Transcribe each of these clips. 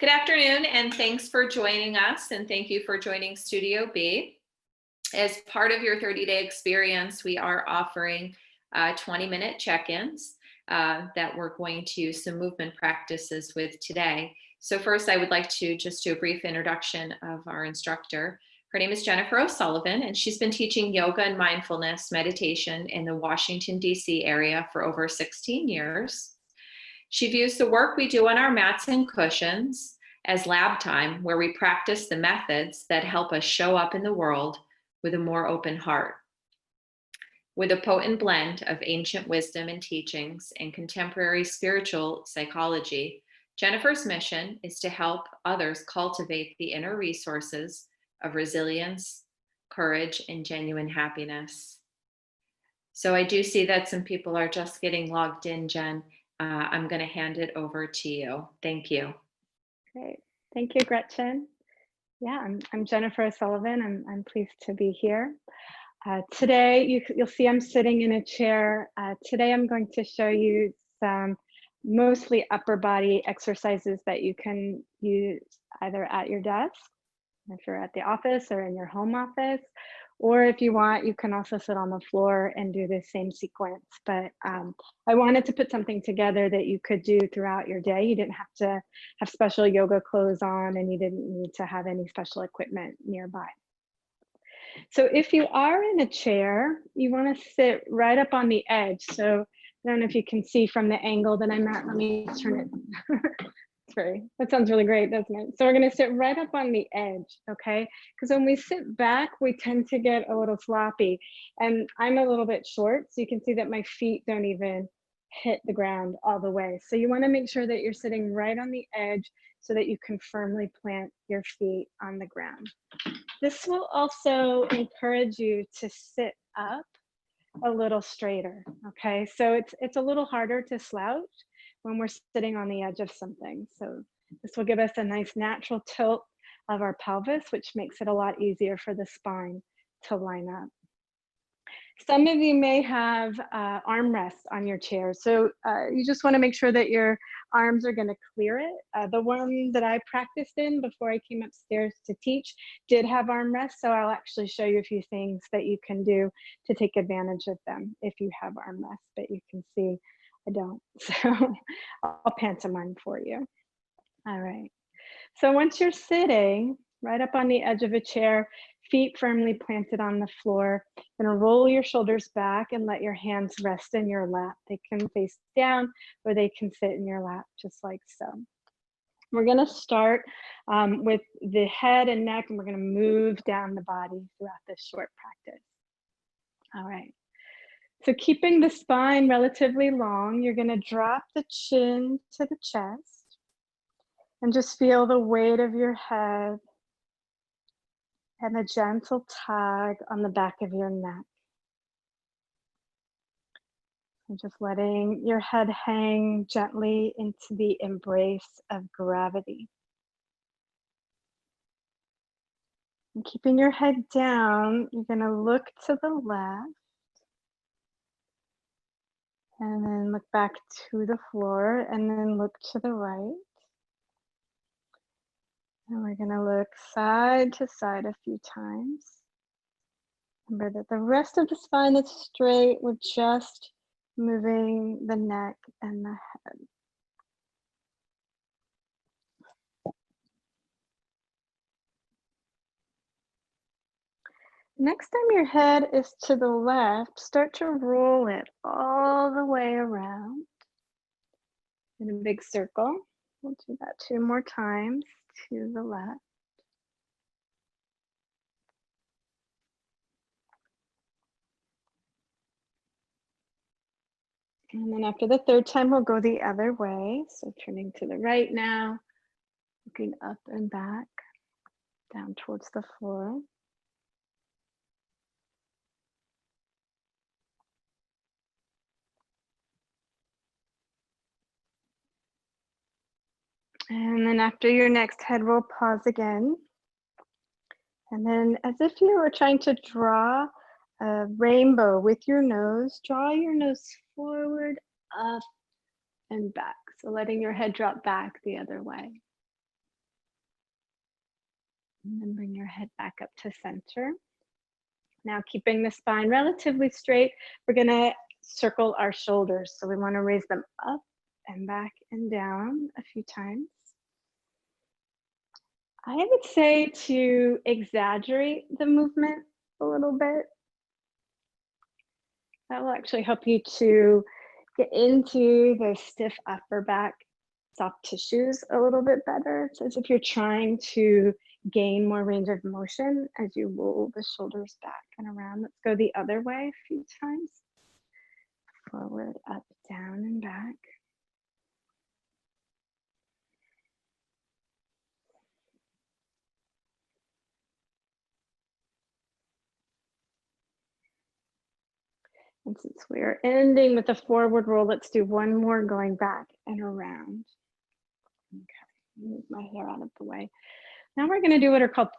Good afternoon, and thanks for joining us, and thank you for joining Studio B. As part of your 30-day experience, we are offering 20-minute check-ins that we're going to use some movement practices with today. So first, I would like to just do a brief introduction of our instructor. Her name is Jennifer O'Sullivan, and she's been teaching yoga and mindfulness meditation in the Washington, D.C. area for over 16 years. She views the work we do on our mats and cushions as lab time, where we practice the methods that help us show up in the world with a more open heart. With a potent blend of ancient wisdom and teachings and contemporary spiritual psychology, Jennifer's mission is to help others cultivate the inner resources of resilience, courage, and genuine happiness. So I do see that some people are just getting logged in, Jen. I'm going to hand it over to you. Thank you. Great. Thank you, Gretchen. Yeah, I'm Jennifer O'Sullivan. I'm pleased to be here. Today, you'll see I'm sitting in a chair. Today, I'm going to show you some mostly upper body exercises that you can use either at your desk, if you're at the office or in your home office, or if you want, you can also sit on the floor and do the same sequence. But I wanted to put something together that you could do throughout your day. You didn't have to have special yoga clothes on, and you didn't need to have any special equipment nearby. So if you are in a chair, you want to sit right up on the edge. So I don't know if you can see from the angle that I'm at. Let me turn it. That sounds really great, doesn't it? So we're going to sit right up on the edge, okay? Because when we sit back, we tend to get a little floppy. And I'm a little bit short, so you can see that my feet don't even hit the ground all the way. So you want to make sure that you're sitting right on the edge so that you can firmly plant your feet on the ground. This will also encourage you to sit up a little straighter, okay? So it's a little harder to slouch when we're sitting on the edge of something. So this will give us a nice natural tilt of our pelvis, which makes it a lot easier for the spine to line up. Some of you may have armrests on your chair. So you just wanna make sure that your arms are gonna clear it. The one that I practiced in before I came upstairs to teach did have armrests. So I'll actually show you a few things that you can do to take advantage of them if you have armrests, but you can see I don't, so I'll pantomime for you. All right, so once you're sitting right up on the edge of a chair, feet firmly planted on the floor, you're gonna roll your shoulders back and let your hands rest in your lap. They can face down or they can sit in your lap, just like so. We're gonna start with the head and neck, and we're gonna move down the body throughout this short practice. All right. So keeping the spine relatively long, you're going to drop the chin to the chest and just feel the weight of your head and a gentle tug on the back of your neck. And just letting your head hang gently into the embrace of gravity. And keeping your head down, you're going to look to the left. And then look back to the floor, and then look to the right. And we're gonna look side to side a few times. Remember that the rest of the spine is straight. We're just moving the neck and the head. Next time your head is to the left, start to roll it all the way around in a big circle. We'll do that 2 more times to the left. And then after the 3rd time, we'll go the other way. So turning to the right now, looking up and back, down towards the floor. And then after your next head roll, pause again. And then as if you were trying to draw a rainbow with your nose, draw your nose forward, up, and back. So letting your head drop back the other way. And then bring your head back up to center. Now, keeping the spine relatively straight, we're gonna circle our shoulders. So we wanna raise them up and back and down a few times. I would say to exaggerate the movement a little bit. That will actually help you to get into the stiff upper back soft tissues a little bit better. It's as if you're trying to gain more range of motion as you roll the shoulders back and around. Let's go the other way a few times. Forward, up, down, and back. And since we're ending with a forward roll, let's do one more going back and around. Okay, move my hair out of the way. Now we're going to do what are called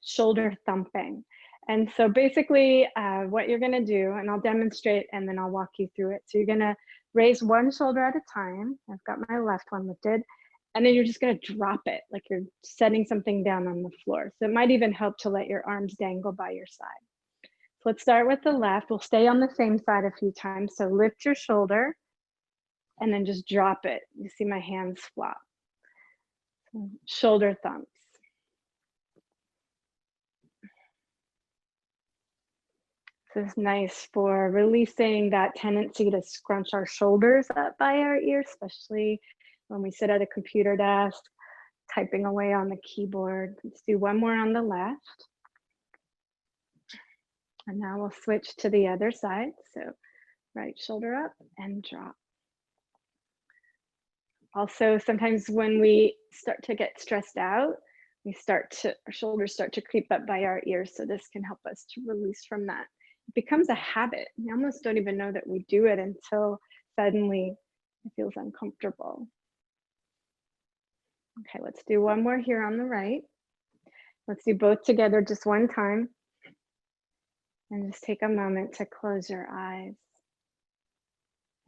shoulder thumping. And so basically what you're going to do, and I'll demonstrate and then I'll walk you through it. So you're going to raise one shoulder at a time. I've got my left one lifted. And then you're just going to drop it like you're setting something down on the floor. So it might even help to let your arms dangle by your side. So let's start with the left. We'll stay on the same side a few times. So lift your shoulder and then just drop it. You see my hands flop. So shoulder thumps. This is nice for releasing that tendency to scrunch our shoulders up by our ears, especially when we sit at a computer desk, typing away on the keyboard. Let's do one more on the left. And now we'll switch to the other side. So right shoulder up and drop. Also, sometimes when we start to get stressed out, our shoulders start to creep up by our ears. So this can help us to release from that. It becomes a habit. We almost don't even know that we do it until suddenly it feels uncomfortable. Okay, let's do one more here on the right. Let's do both together just one time. And just take a moment to close your eyes.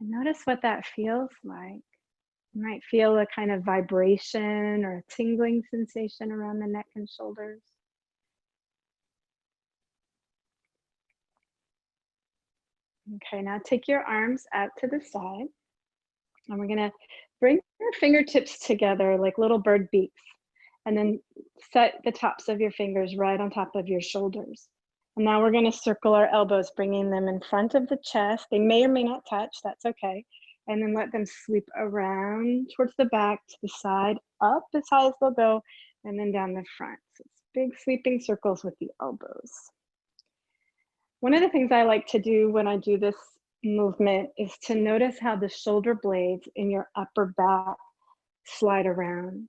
And notice what that feels like. You might feel a kind of vibration or a tingling sensation around the neck and shoulders. Okay, now take your arms out to the side. And we're gonna bring your fingertips together like little bird beaks. And then set the tops of your fingers right on top of your shoulders. And now we're gonna circle our elbows, bringing them in front of the chest. They may or may not touch, that's okay. And then let them sweep around towards the back, to the side, up as high as they'll go, and then down the front. So it's big sweeping circles with the elbows. One of the things I like to do when I do this movement is to notice how the shoulder blades in your upper back slide around.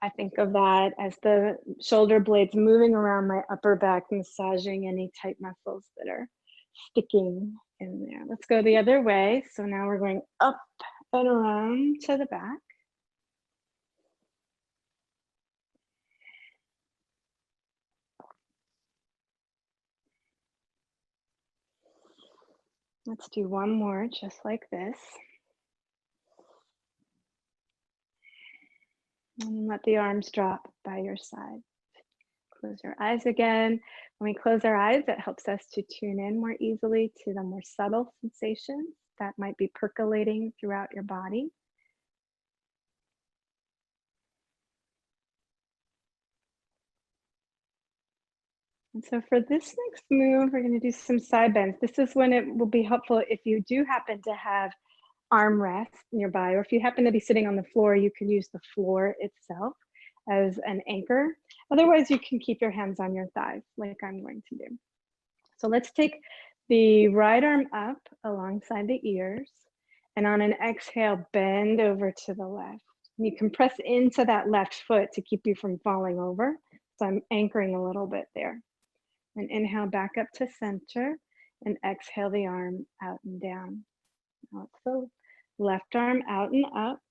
I think of that as the shoulder blades moving around my upper back, massaging any tight muscles that are sticking in there. Let's go the other way. So now we're going up and around to the back. Let's do one more just like this. And let the arms drop by your side. Close your eyes again. When we close our eyes, it helps us to tune in more easily to the more subtle sensations that might be percolating throughout your body. And so for this next move, we're going to do some side bends. This is when it will be helpful if you do happen to have armrests nearby, or if you happen to be sitting on the floor, you can use the floor itself as an anchor. Otherwise, you can keep your hands on your thighs like I'm going to do. So let's take the right arm up alongside the ears, and on an exhale, bend over to the left. And you can press into that left foot to keep you from falling over. So I'm anchoring a little bit there. And inhale back up to center, and exhale the arm out and down. Now it's the left arm out and up.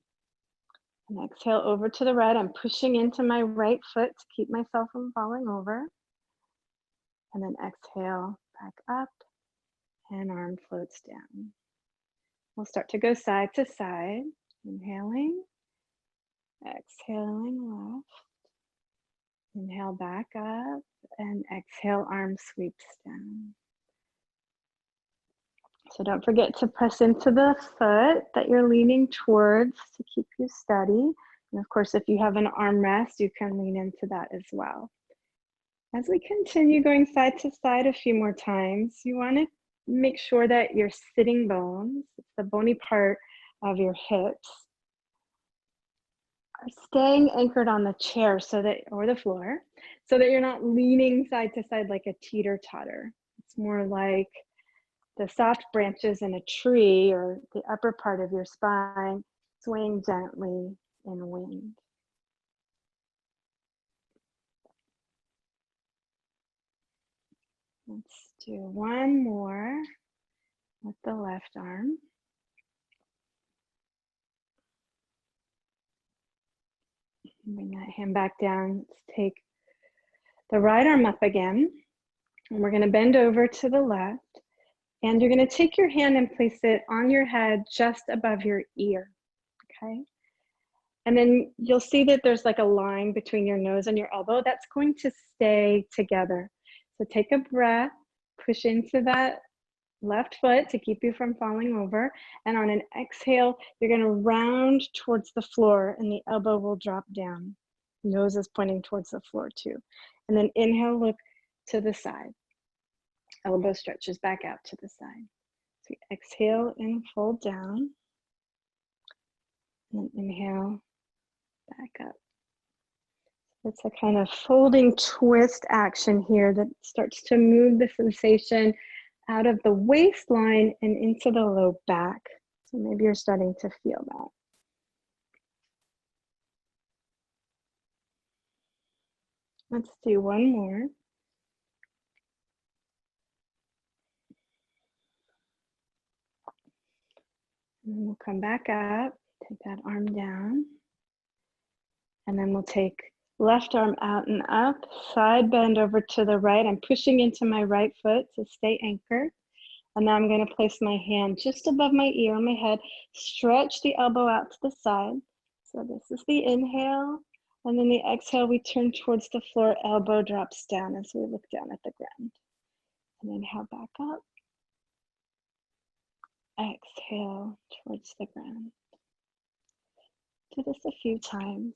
And exhale over to the right. I'm pushing into my right foot to keep myself from falling over. And then exhale back up, and arm floats down. We'll start to go side to side. Inhaling, exhaling left, Inhale back up and exhale, arm sweeps down. So don't forget to press into the foot that you're leaning towards to keep you steady. And of course, if you have an armrest, you can lean into that as well. As we continue going side to side a few more times, you want to make sure that your sitting bones, the bony part of your hips, are staying anchored on the chair or the floor, so that you're not leaning side to side like a teeter-totter. It's more like the soft branches in a tree or the upper part of your spine swaying gently in wind. Let's do one more with the left arm. Bring that hand back down. Let's take the right arm up again. And we're going to bend over to the left. And you're going to take your hand and place it on your head just above your ear. Okay? And then you'll see that there's like a line between your nose and your elbow. That's going to stay together. So take a breath, push into that left foot to keep you from falling over. And on an exhale, you're going to round towards the floor and the elbow will drop down. Nose is pointing towards the floor too. And then inhale, look to the side. Elbow stretches back out to the side. So exhale and fold down. And then inhale, back up. It's a kind of folding twist action here that starts to move the sensation out of the waistline and into the low back. So maybe you're starting to feel that. Let's do one more. And then we'll come back up, take that arm down. And then we'll take left arm out and up, side bend over to the right. I'm pushing into my right foot to stay anchored. And now I'm going to place my hand just above my ear on my head, stretch the elbow out to the side. So this is the inhale. And then the exhale, we turn towards the floor, elbow drops down as we look down at the ground. And inhale back up. Exhale towards the ground. Do this a few times.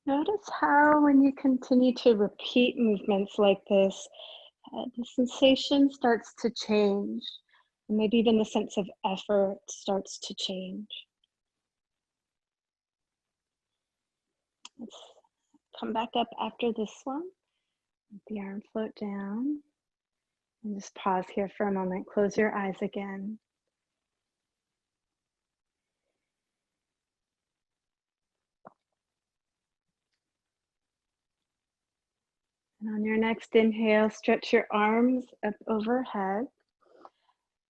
Notice how when you continue to repeat movements like this, the sensation starts to change. And maybe even the sense of effort starts to change. Let's come back up after this one. Let the arm float down. And just pause here for a moment. Close your eyes again. And on your next inhale, stretch your arms up overhead.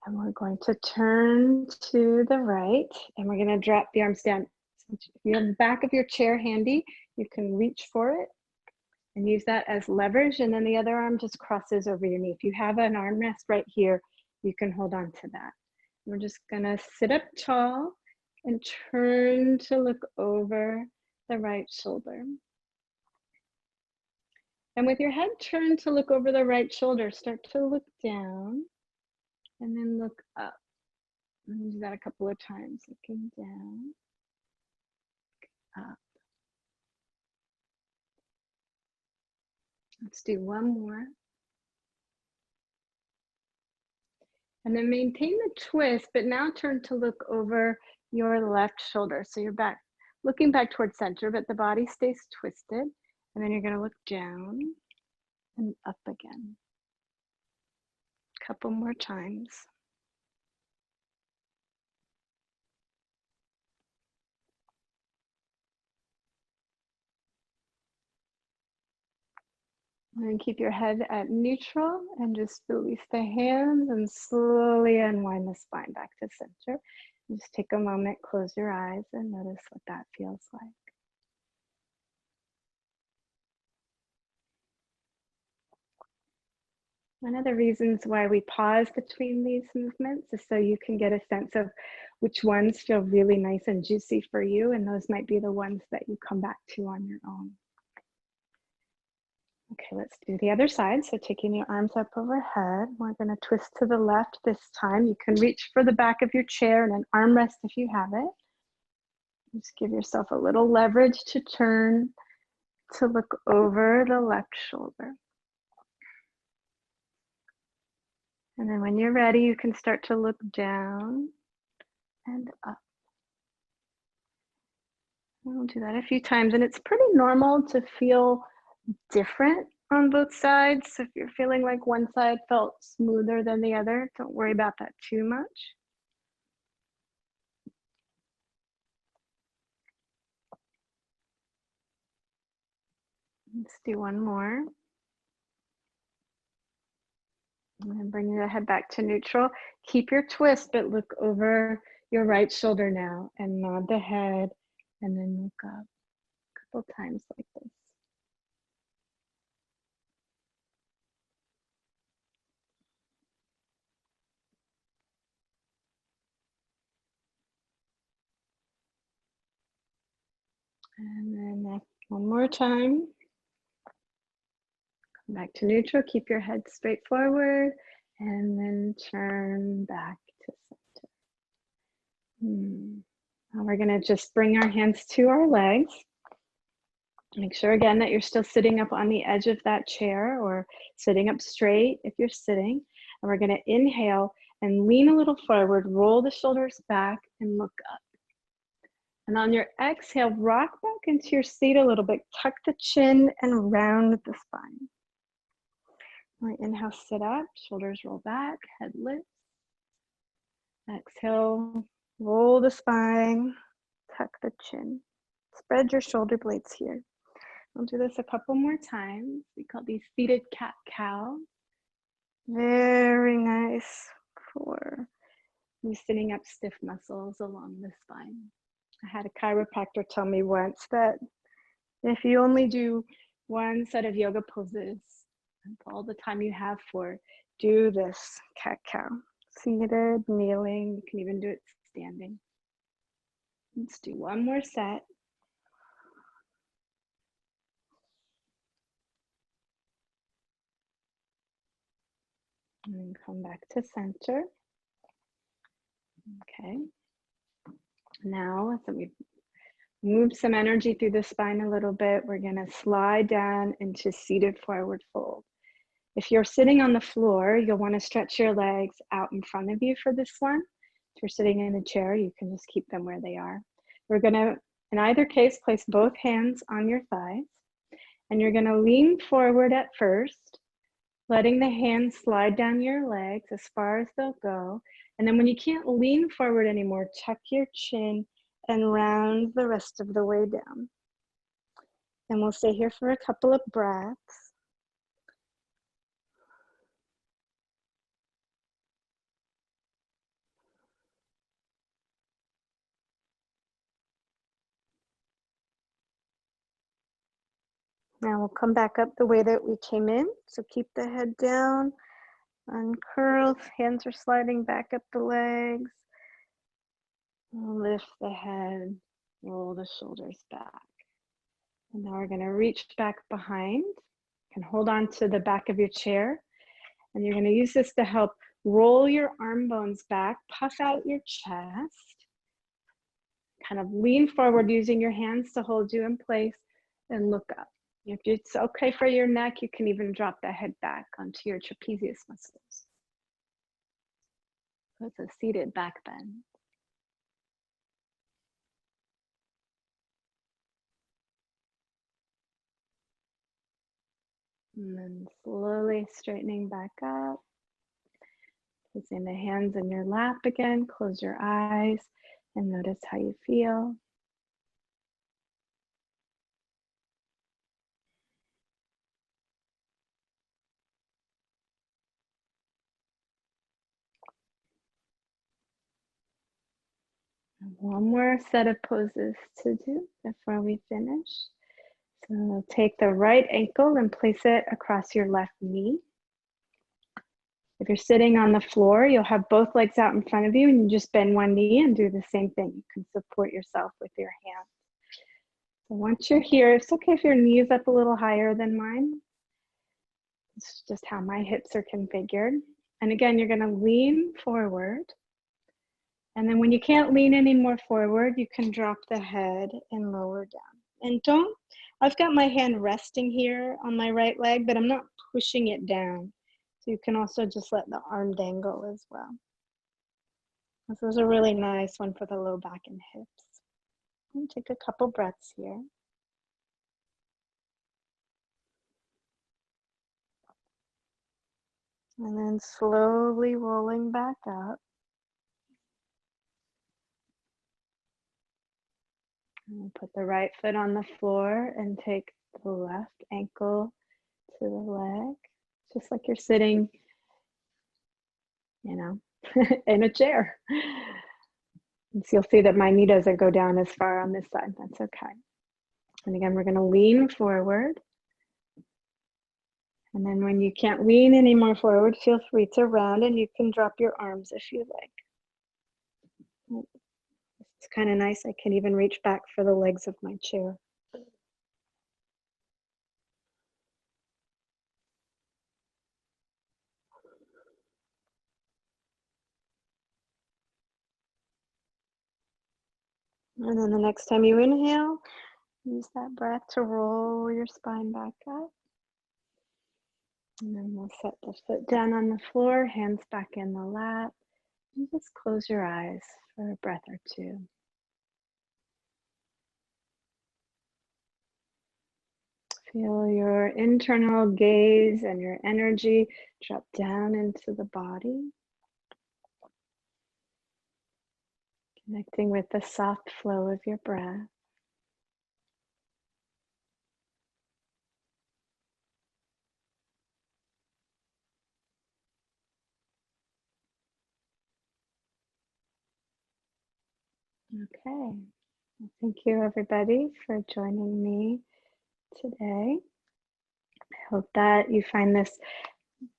And we're going to turn to the right and we're going to drop the arms down. So if you have the back of your chair handy, you can reach for it and use that as leverage. And then the other arm just crosses over your knee. If you have an armrest right here, you can hold on to that. We're just going to sit up tall and turn to look over the right shoulder. And with your head turned to look over the right shoulder, start to look down and then look up. And do that a couple of times, looking down, up. Let's do one more. And then maintain the twist, but now turn to look over your left shoulder. So you're back, looking back towards center, but the body stays twisted. And then you're going to look down and up again. A couple more times. And keep your head at neutral and just release the hands and slowly unwind the spine back to center. And just take a moment, close your eyes and notice what that feels like. One of the reasons why we pause between these movements is so you can get a sense of which ones feel really nice and juicy for you, and those might be the ones that you come back to on your own. Okay, let's do the other side. So taking your arms up overhead, we're going to twist to the left this time. You can reach for the back of your chair and an armrest if you have it. Just give yourself a little leverage to turn to look over the left shoulder. And then when you're ready, you can start to look down and up. We'll do that a few times, and it's pretty normal to feel different on both sides. So if you're feeling like one side felt smoother than the other, don't worry about that too much. Let's do one more. And then bring your head back to neutral. Keep your twist, but look over your right shoulder now and nod the head and then look up a couple times like this. And then one more time. Come back to neutral, keep your head straight forward, and then turn back to center. Now we're gonna just bring our hands to our legs. Make sure again that you're still sitting up on the edge of that chair or sitting up straight if you're sitting. And we're gonna inhale and lean a little forward, roll the shoulders back and look up. And on your exhale, rock back into your seat a little bit, tuck the chin and round the spine. Right, inhale, sit up, shoulders roll back, head lifts. Exhale, roll the spine, tuck the chin. Spread your shoulder blades here. We'll do this a couple more times. We call these seated cat-cow. Very nice for loosening up stiff muscles along the spine. I had a chiropractor tell me once that if you only do one set of yoga poses, that's all the time you have for, do this cat-cow. Seated, kneeling, you can even do it standing. Let's do one more set. And then come back to center. Okay. Now, so we move some energy through the spine a little bit. We're gonna slide down into seated forward fold. If you're sitting on the floor, you'll wanna stretch your legs out in front of you for this one. If you're sitting in a chair, you can just keep them where they are. We're gonna, in either case, place both hands on your thighs, and you're gonna lean forward at first, letting the hands slide down your legs as far as they'll go. And then when you can't lean forward anymore, tuck your chin and round the rest of the way down. And we'll stay here for a couple of breaths. Now we'll come back up the way that we came in. So keep the head down, uncurl, hands are sliding back up the legs. Lift the head, roll the shoulders back. And now we're gonna reach back behind. You can hold on to the back of your chair. And you're gonna use this to help roll your arm bones back, puff out your chest, kind of lean forward using your hands to hold you in place and look up. If it's okay for your neck, you can even drop the head back onto your trapezius muscles. So it's a seated back bend. And then slowly straightening back up. Placing the hands in your lap again, close your eyes and notice how you feel. One more set of poses to do before we finish. So take the right ankle and place it across your left knee. If you're sitting on the floor, you'll have both legs out in front of you and you just bend one knee and do the same thing. You can support yourself with your hands. So once you're here, it's okay if your knee is up a little higher than mine. It's just how my hips are configured. And again, you're gonna lean forward. And then when you can't lean any more forward, you can drop the head and lower down. And I've got my hand resting here on my right leg, but I'm not pushing it down. So you can also just let the arm dangle as well. This is a really nice one for the low back and hips. And take a couple breaths here. And then slowly rolling back up. And put the right foot on the floor and take the left ankle to the leg, just like you're sitting, you know, in a chair. And so you'll see that my knee doesn't go down as far on this side. That's okay. And again, we're going to lean forward. And then when you can't lean any more forward, feel free to round and you can drop your arms if you like. It's kind of nice. I can even reach back for the legs of my chair. And then the next time you inhale, use that breath to roll your spine back up. And then we'll set the foot down on the floor, hands back in the lap. And just close your eyes for a breath or two. Feel your internal gaze and your energy drop down into the body. Connecting with the soft flow of your breath. Okay. Thank you everybody for joining me today. I hope that you find this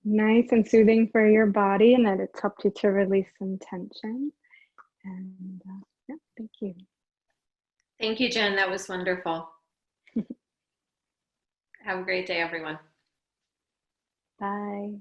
nice and soothing for your body and that it's helped you to release some tension. And yeah, thank you. Thank you, Jen. That was wonderful. Have a great day, everyone. Bye.